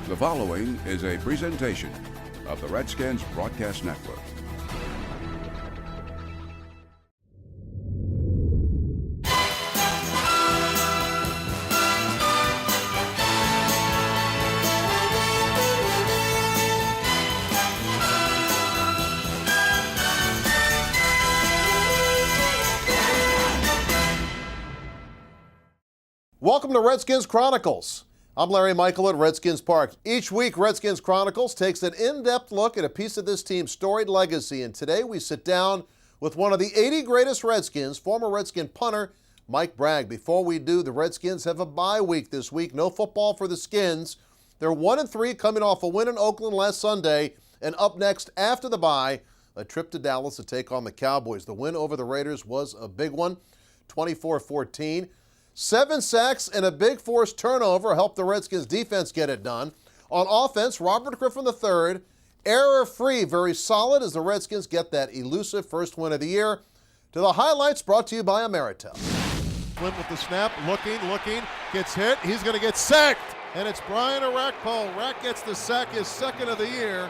The following is a presentation of the Redskins Broadcast Network. Welcome to Redskins Chronicles. I'm Larry Michael at Redskins Park. Each week, Redskins Chronicles takes an in-depth look at a piece of this team's storied legacy, and today we sit down with one of the 80 greatest Redskins, former Redskin punter Mike Bragg. Before we do, the Redskins have a bye week this week. No football for the Skins. They're 1-3 coming off a win in Oakland last Sunday, and up next after the bye, a trip to Dallas to take on the Cowboys. The win over the Raiders was a big one, 24-14. 7 sacks and a big forced turnover helped the Redskins defense get it done. On offense, Robert Griffin III, error-free, very solid as the Redskins get that elusive first win of the year. To the highlights brought to you by Ameritel. Flynn with the snap, looking, gets hit. He's going to get sacked. And it's Brian Orakpo. Rack gets the sack, his second of the year.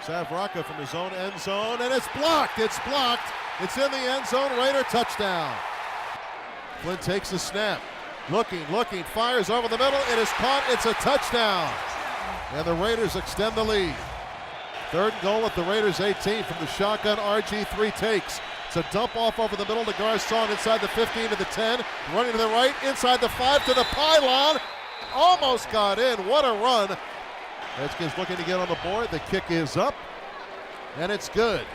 Savraka from his own end zone, and it's blocked. It's in the end zone. Raider touchdown. Flynn takes the snap, looking, fires over the middle. It is caught. It's a touchdown. And the Raiders extend the lead. Third and goal at the Raiders 18 from the shotgun. RG3 takes. It's a dump off over the middle to Garcon inside the 15 to the 10. Running to the right, inside the 5 to the pylon. Almost got in. What a run. Redskins looking to get on the board. The kick is up, and it's good.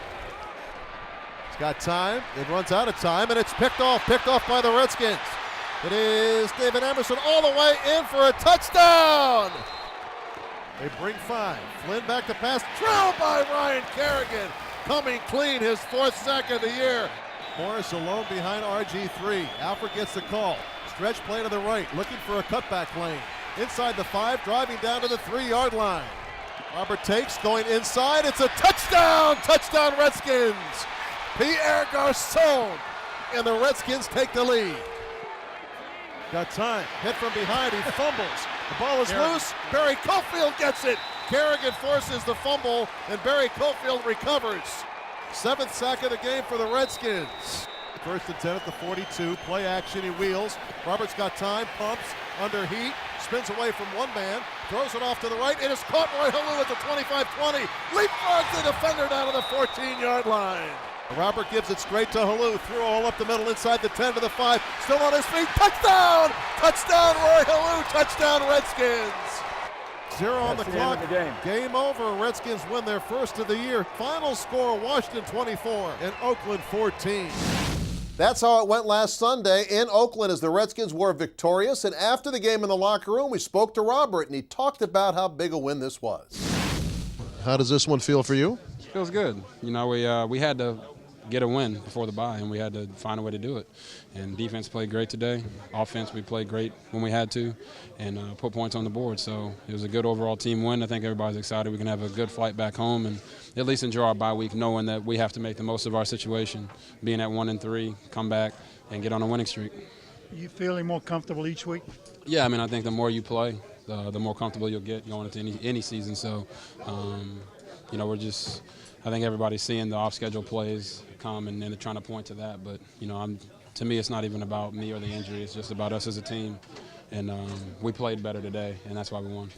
Got time, it runs out of time, and it's picked off by the Redskins. It is David Emerson all the way in for a touchdown! They bring 5. Flynn back to pass, drilled by Ryan Kerrigan. Coming clean, his 4th sack of the year. Morris alone behind RG3. Alfred gets the call. Stretch play to the right, looking for a cutback lane. Inside the 5, driving down to the 3-yard line. Robert takes, going inside, it's a touchdown! Touchdown Redskins! Pierre Garcon, and the Redskins take the lead. Got time, hit from behind, he fumbles. The ball is loose, Barry Cofield gets it. Kerrigan forces the fumble, and Barry Cofield recovers. 7th sack of the game for the Redskins. First and 10 at the 42, play action, he wheels. Roberts got time, pumps, under heat, spins away from one man, throws it off to the right, it is caught. Roy Halou at the 25-20, leapfrogs the defender down to the 14-yard line. Robert gives it straight to Halou, threw all up the middle inside the 10 to the 5, still on his feet, touchdown! Touchdown Roy Halou, touchdown Redskins! 0 on the clock, game over, Redskins win their first of the year. Final score, Washington 24 and Oakland 14. That's how it went last Sunday in Oakland as the Redskins were victorious, and after the game in the locker room, we spoke to Robert, and he talked about how big a win this was. How does this one feel for you? Feels good. You know, we had to get a win before the bye, and we had to find a way to do it. And defense played great today. Offense, we played great when we had to, and put points on the board. So it was a good overall team win. I think everybody's excited. We can have a good flight back home and at least enjoy our bye week, knowing that we have to make the most of our situation, being at 1-3, come back and get on a winning streak. Are you feeling more comfortable each week? Yeah, I mean, I think the more you play, the more comfortable you'll get going into any season. So, you know, I think everybody's seeing the off-schedule plays come, and they're trying to point to that. But, you know, to me, it's not even about me or the injury. It's just about us as a team. And we played better today, and that's why we won.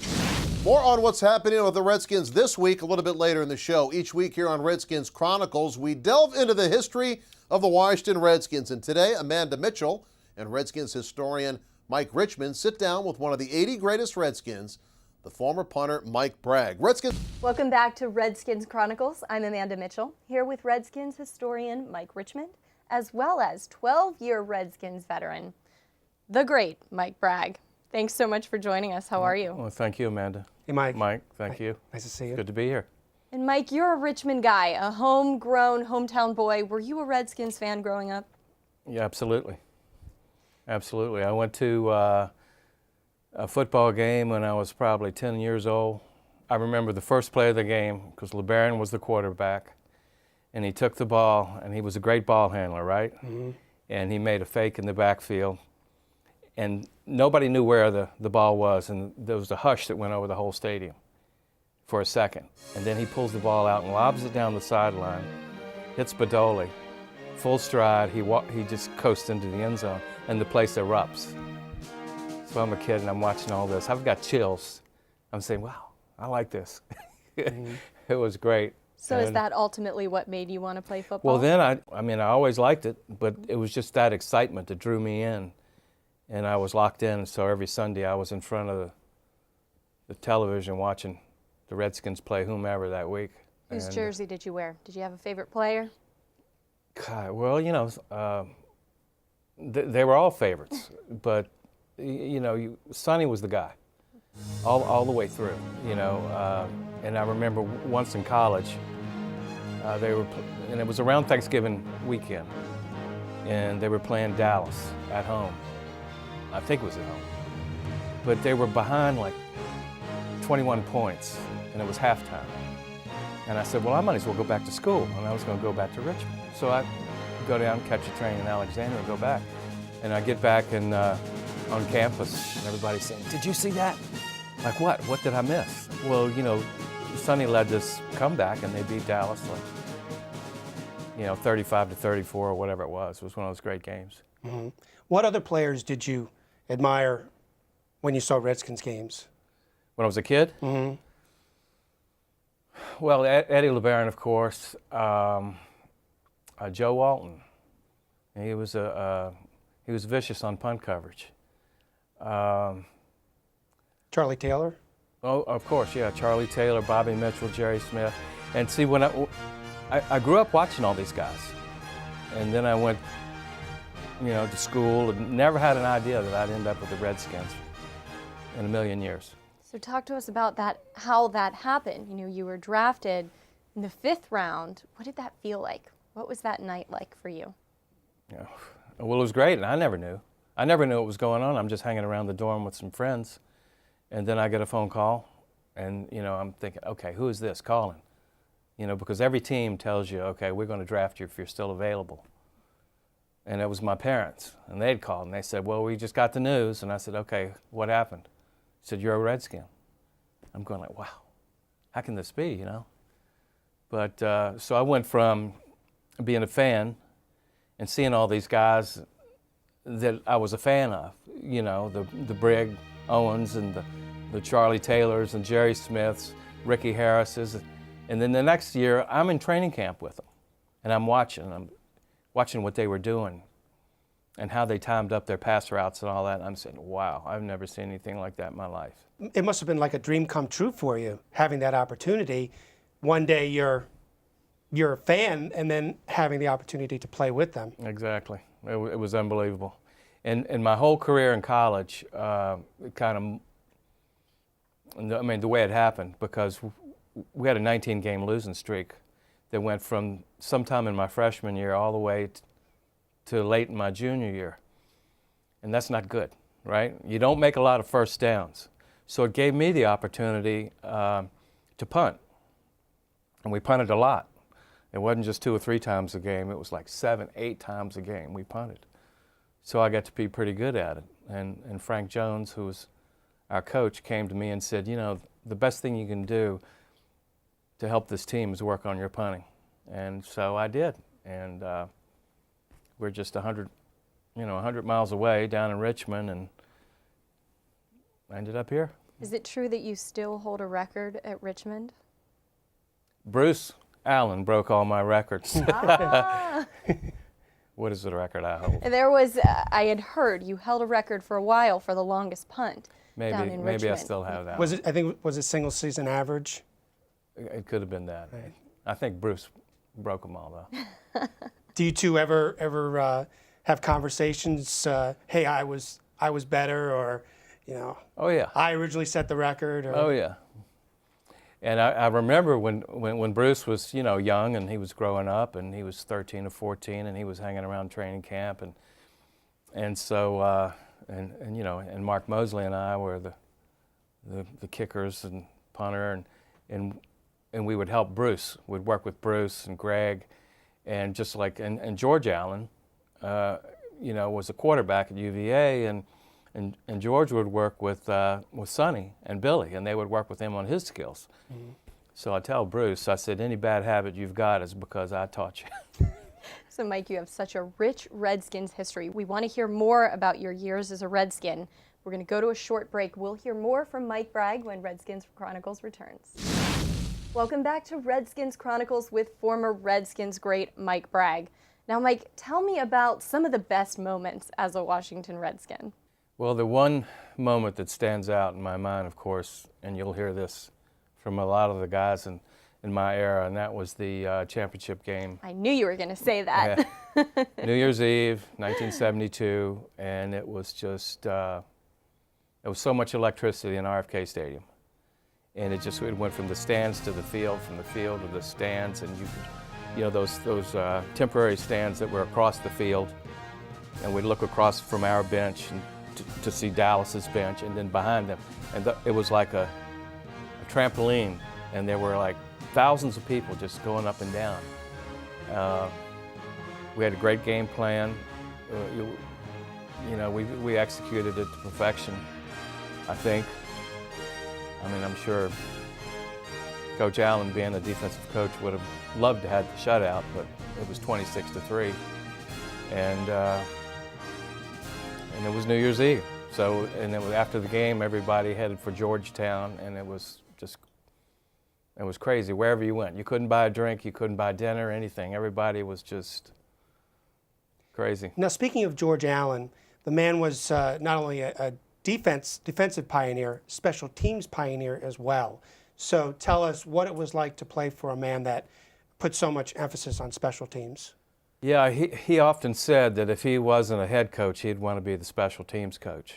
More on what's happening with the Redskins this week a little bit later in the show. Each week here on Redskins Chronicles, we delve into the history of the Washington Redskins. And today, Amanda Mitchell and Redskins historian Mike Richman sit down with one of the 80 greatest Redskins, the former punter Mike Bragg. Redskins. Welcome back to Redskins Chronicles. I'm Amanda Mitchell, here with Redskins historian Mike Richman, as well as 12-year Redskins veteran, the great Mike Bragg. Thanks so much for joining us. How are you? Well, thank you, Amanda. Hey, Mike. Mike, thank you. Nice to see you. Good to be here. And Mike, you're a Richmond guy, a homegrown, hometown boy. Were you a Redskins fan growing up? Yeah, absolutely. Absolutely. I went to a football game when I was probably 10 years old. I remember the first play of the game because LeBaron was the quarterback, and he took the ball, and he was a great ball handler, right? Mm-hmm. And he made a fake in the backfield, and nobody knew where the ball was, and there was a hush that went over the whole stadium for a second. And then he pulls the ball out and lobs it down the sideline, hits Badoli, full stride, he just coasts into the end zone, and the place erupts. So I'm a kid and I'm watching all this. I've got chills. I'm saying, wow, I like this. Mm-hmm. It was great. So is that ultimately what made you want to play football? Well, then I always liked it, but it was just that excitement that drew me in. And I was locked in, so every Sunday I was in front of the television watching the Redskins play whomever that week. Whose jersey did you wear? Did you have a favorite player? God, well, they were all favorites, but Sonny was the guy, all the way through. And I remember once in college, and it was around Thanksgiving weekend, and they were playing Dallas at home. I think it was at home, but they were behind like 21 points, and it was halftime. And I said, well, I might as well go back to school, and I was going to go back to Richmond. So I go down, catch a train in Alexandria, and go back. And I get back and on campus, and everybody's saying, did you see that? Like what? What did I miss? Well, Sonny led this comeback, and they beat Dallas 35-34 or whatever it was. It was one of those great games. Mm-hmm. What other players did you admire when you saw Redskins games? When I was a kid? Mm-hmm. Well, Eddie LeBaron, of course. Joe Walton. He was vicious on punt coverage. Charlie Taylor? Oh, of course, yeah. Charlie Taylor, Bobby Mitchell, Jerry Smith. And see, when I grew up watching all these guys, and then I went, to school, and never had an idea that I'd end up with the Redskins in a million years. So talk to us about that, how that happened. You were drafted in the 5th round. What did that feel like? What was that night like for you? Yeah. Well, it was great, and I never knew. I never knew what was going on. I'm just hanging around the dorm with some friends, and then I get a phone call, and I'm thinking, okay, who is this calling? Because every team tells you, okay, we're going to draft you if you're still available. And it was my parents, and they'd called, and they said, well, we just got the news. And I said, okay, what happened? He said, you're a Redskin. I'm going like, wow, how can this be, But so I went from being a fan and seeing all these guys that I was a fan of, the Bragg Owens and the Charlie Taylors and Jerry Smiths, Ricky Harrises. And then the next year, I'm in training camp with them, and I'm watching what they were doing and how they timed up their pass routes and all that. And I'm saying, wow, I've never seen anything like that in my life. It must have been like a dream come true for you, having that opportunity. One day you're a fan, and then having the opportunity to play with them. Exactly. It was unbelievable. And my whole career in college, the way it happened, because we had a 19-game losing streak that went from sometime in my freshman year all the way to late in my junior year. And that's not good, right? You don't make a lot of first downs. So it gave me the opportunity to punt. And we punted a lot. It wasn't just 2 or 3 times a game. It was like 7, 8 times a game we punted. So I got to be pretty good at it. And Frank Jones, who was our coach, came to me and said, the best thing you can do to help this team is work on your punting. And so I did. And we're just 100 miles away down in Richmond, and I ended up here. Is it true that you still hold a record at Richmond? Bruce Allen broke all my records. Ah. What is the record I hold? There was, I had heard you held a record for a while for the longest punt down in Richmond. Maybe I still have that. Was it single season average? It could have been that. Right. I think Bruce broke them all, though. Do you two ever have conversations? Hey, I was better, or Oh yeah. I originally set the record. Or, Oh yeah. And I remember when Bruce was young, and he was growing up, and he was 13 or 14, and he was hanging around training camp, and so and Mark Mosley and I were the kickers and punter, and we would help Bruce. We'd work with Bruce and Greg, and and George Allen, was a quarterback at UVA, and And George would work with Sonny and Billy, and they would work with him on his skills. Mm-hmm. So I tell Bruce, I said, any bad habit you've got is because I taught you. So Mike, you have such a rich Redskins history. We want to hear more about your years as a Redskin. We're going to go to a short break. We'll hear more from Mike Bragg when Redskins Chronicles returns. Welcome back to Redskins Chronicles with former Redskins great Mike Bragg. Now Mike, tell me about some of the best moments as a Washington Redskin. Well, the one moment that stands out in my mind, of course, and you'll hear this from a lot of the guys in my era, and that was the championship game. I knew you were going to say that. Yeah. New Year's Eve, 1972, and it was just, there was so much electricity in RFK Stadium. And it went from the stands to the field, from the field to the stands, and you know, those temporary stands that were across the field, and we'd look across from our bench and to see Dallas's bench, and then behind them, and it was like a trampoline, and there were like thousands of people just going up and down. We had a great game plan. You know, we executed it to perfection, I think. I mean, I'm sure Coach Allen, being a defensive coach, would have loved to have the shutout, but it was 26-3, and it was New Year's Eve. So, and it was after the game, everybody headed for Georgetown, and it was crazy. Wherever you went, you couldn't buy a drink, you couldn't buy dinner, anything. Everybody was just crazy. Now, speaking of George Allen, the man was not only a defensive pioneer, special teams pioneer as well. So tell us what it was like to play for a man that put so much emphasis on special teams. Yeah, he often said that if he wasn't a head coach, he'd want to be the special teams coach.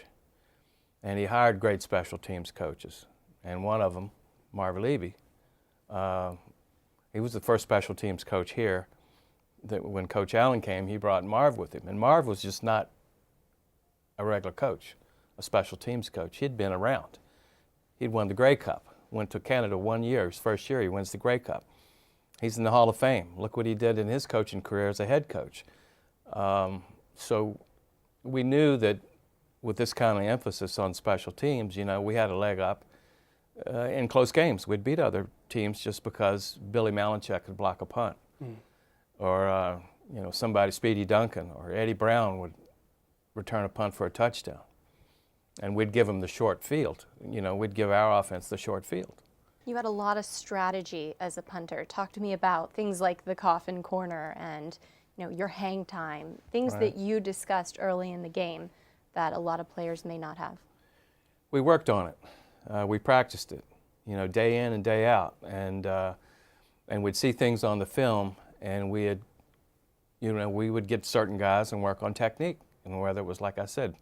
And he hired great special teams coaches. And one of them, Marv Levy, he was the first special teams coach here. That when Coach Allen came, he brought Marv with him. And Marv was just not a regular coach, a special teams coach. He'd been around. He'd won the Grey Cup, went to Canada 1 year. His first year, he wins the Grey Cup. He's in the Hall of Fame. Look what he did in his coaching career as a head coach. So we knew that with this kind of emphasis on special teams, you know, we had a leg up. In close games, we'd beat other teams just because Billy Malinchak could block a punt. Or, you know, somebody, Speedy Duncan or Eddie Brown would return a punt for a touchdown. And we'd give them the short field. You know, we'd give our offense the short field. You had a lot of strategy as a punter. Talk to me about things like the coffin corner and, you know, your hang time, things that you discussed early in the game that a lot of players may not have. We worked on it. We practiced it, you know, day in and day out. And we'd see things on the film, and we would get certain guys and work on technique. And whether it was, like I said,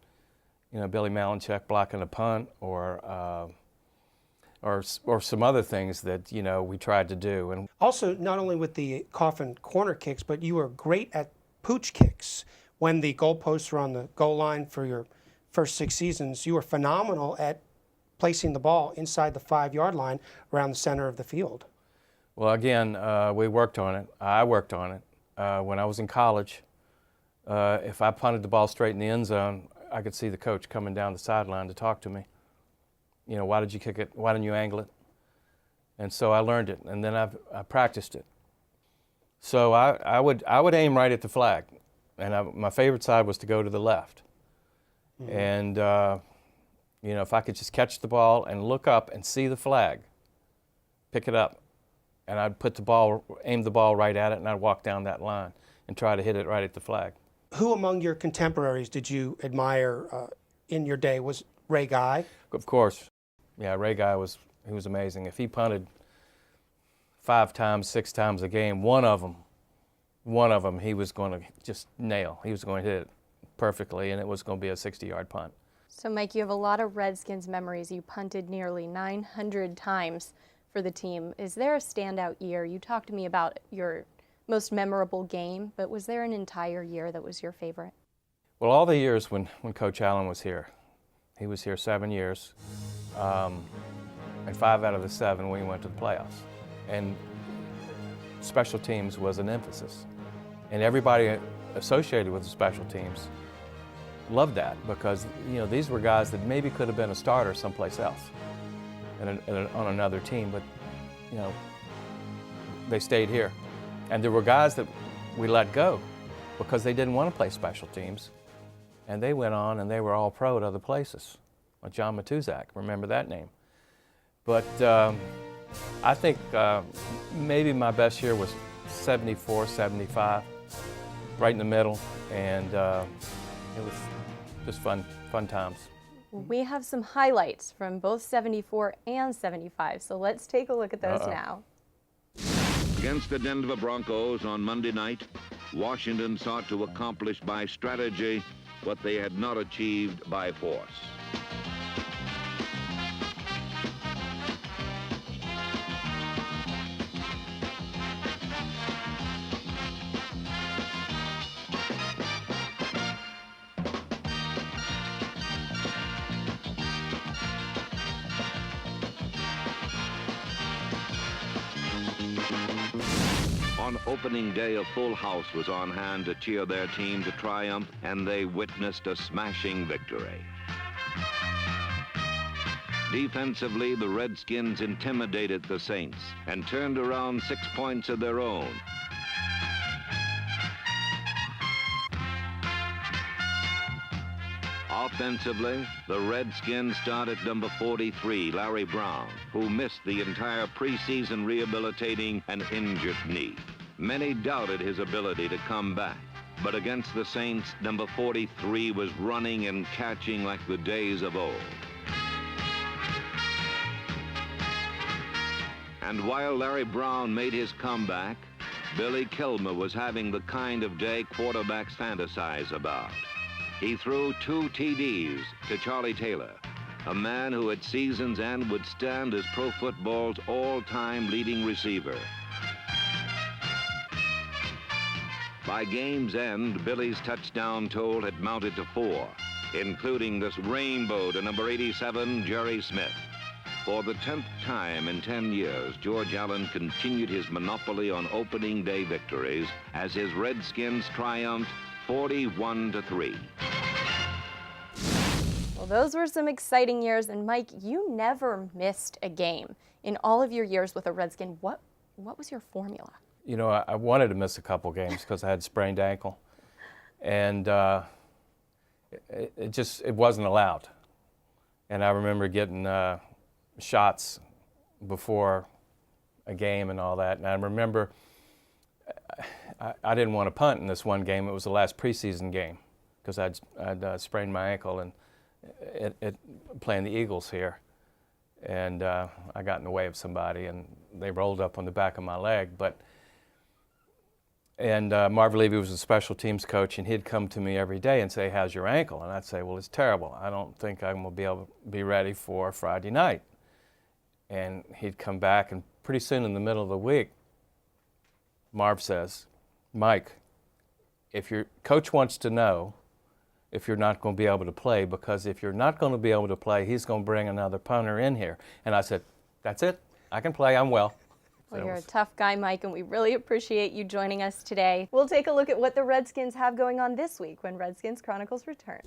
you know, Billy Malinchak blocking a punt or some other things that, you know, we tried to do. And also, not only with the coffin corner kicks, but you were great at pooch kicks. When the goalposts were on the goal line for your first 6 seasons, you were phenomenal at placing the ball inside the 5-yard line around the center of the field. Well, again, we worked on it. I worked on it. When I was in college, if I punted the ball straight in the end zone, I could see the coach coming down the sideline to talk to me. You know, why did you kick it? Why didn't you angle it? And so I learned it, and then I practiced it. So I would aim right at the flag, and my favorite side was to go to the left. And you know, if I could just catch the ball and look up and see the flag, pick it up, and I'd aim the ball right at it, and I'd walk down that line and try to hit it right at the flag. Who among your contemporaries did you admire in your day? Was Ray Guy? Of course. Yeah, Ray Guy was amazing. If he punted 5 times, 6 times a game, one of them he was going to just nail. He was going to hit it perfectly, and it was going to be a 60-yard punt. So, Mike, you have a lot of Redskins memories. You punted nearly 900 times for the team. Is there a standout year? You talked to me about your most memorable game, but was there an entire year that was your favorite? Well, all the years when Coach Allen was here. He was here 7 years, and 5 out of the 7 we went to the playoffs. And special teams was an emphasis. And everybody associated with the special teams loved that because, you know, these were guys that maybe could have been a starter someplace else on another team, but, you know, they stayed here. And there were guys that we let go because they didn't want to play special teams. And they went on and they were all pro at other places. Like John Matuzak, remember that name. But I think maybe my best year was 74, 75, right in the middle. And it was just fun times. We have some highlights from both 74 and 75, so let's take a look at those now. Against the Denver Broncos on Monday night, Washington sought to accomplish by strategy what they had not achieved by force. On opening day, a full house was on hand to cheer their team to triumph, and they witnessed a smashing victory. Defensively, the Redskins intimidated the Saints and turned around 6 points of their own. Offensively, the Redskins started number 43, Larry Brown, who missed the entire preseason rehabilitating an injured knee. Many doubted his ability to come back, but against the Saints, number 43 was running and catching like the days of old. And while Larry Brown made his comeback, Billy Kilmer was having the kind of day quarterbacks fantasize about. He threw 2 TDs to Charlie Taylor, a man who at season's end would stand as pro football's all-time leading receiver. By game's end, Billy's touchdown total had mounted to 4, including this rainbow to number 87, Jerry Smith. For the 10th time in 10 years, George Allen continued his monopoly on opening day victories as his Redskins triumphed 41-3. Well, those were some exciting years, and Mike, you never missed a game. In all of your years with a Redskin, what was your formula? You know, I wanted to miss a couple games because I had a sprained ankle, and it wasn't allowed. And I remember getting shots before a game and all that. And I remember I didn't want to punt in this one game. It was the last preseason game because I'd sprained my ankle and playing the Eagles here. And I got in the way of somebody, and they rolled up on the back of my leg. And Marv Levy was a special teams coach, and he'd come to me every day and say, "How's your ankle?" And I'd say, "Well, it's terrible. I don't think I'm going to be able to be ready for Friday night." And he'd come back, and pretty soon in the middle of the week, Marv says, "Mike, if your coach wants to know if you're not going to be able to play, because if you're not going to be able to play, he's going to bring another punter in here." And I said, "That's it. I can play. I'm well." Well, you're a tough guy, Mike, and we really appreciate you joining us today. We'll take a look at what the Redskins have going on this week when Redskins Chronicles return.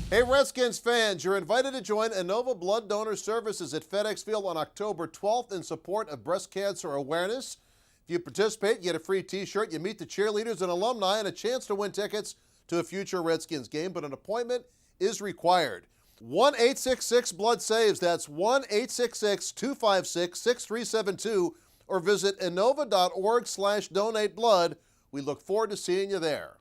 Hey, Redskins fans, you're invited to join Innova Blood Donor Services at FedEx Field on October 12th in support of breast cancer awareness. If you participate, you get a free T-shirt, you meet the cheerleaders and alumni, and a chance to win tickets to a future Redskins game, but an appointment is required. 1-866-BLOOD-SAVES. That's 1-866-256-6372. Or visit innova.org/donateblood. We look forward to seeing you there.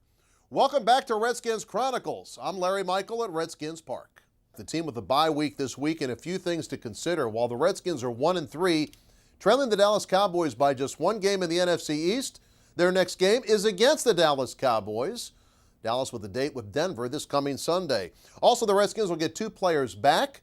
Welcome back to Redskins Chronicles. I'm Larry Michael at Redskins Park. The team with a bye week this week and a few things to consider. While the Redskins are 1-3, trailing the Dallas Cowboys by just 1 game in the NFC East, their next game is against the Dallas Cowboys. Dallas with a date with Denver this coming Sunday. Also, the Redskins will get 2 players back.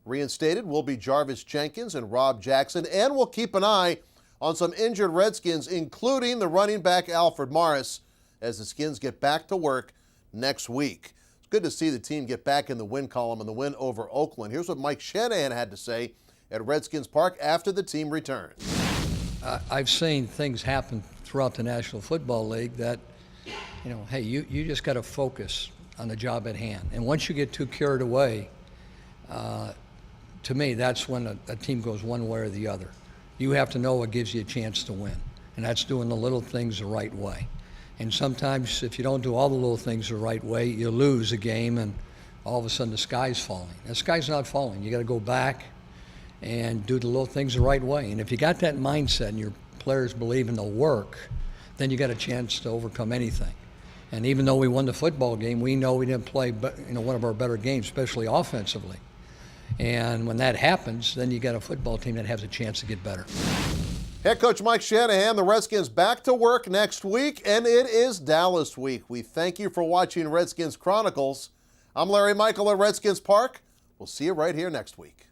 Reinstated will be Jarvis Jenkins and Rob Jackson, and we'll keep an eye on some injured Redskins, including the running back Alfred Morris, as the Skins get back to work next week. It's good to see the team get back in the win column in the win over Oakland. Here's what Mike Shanahan had to say at Redskins Park after the team returned. I've seen things happen throughout the National Football League that, hey, you just got to focus on the job at hand. And once you get too carried away, to me, that's when a team goes one way or the other. You have to know what gives you a chance to win, and that's doing the little things the right way. And sometimes if you don't do all the little things the right way, you lose a game and all of a sudden the sky's falling. The sky's not falling. You got to go back and do the little things the right way. And if you got that mindset and your players believe in the work, then you got a chance to overcome anything. And even though we won the football game, we know we didn't play one of our better games, especially offensively. And when that happens, then you got a football team that has a chance to get better. Head coach Mike Shanahan, the Redskins back to work next week, and it is Dallas week. We thank you for watching Redskins Chronicles. I'm Larry Michael at Redskins Park. We'll see you right here next week.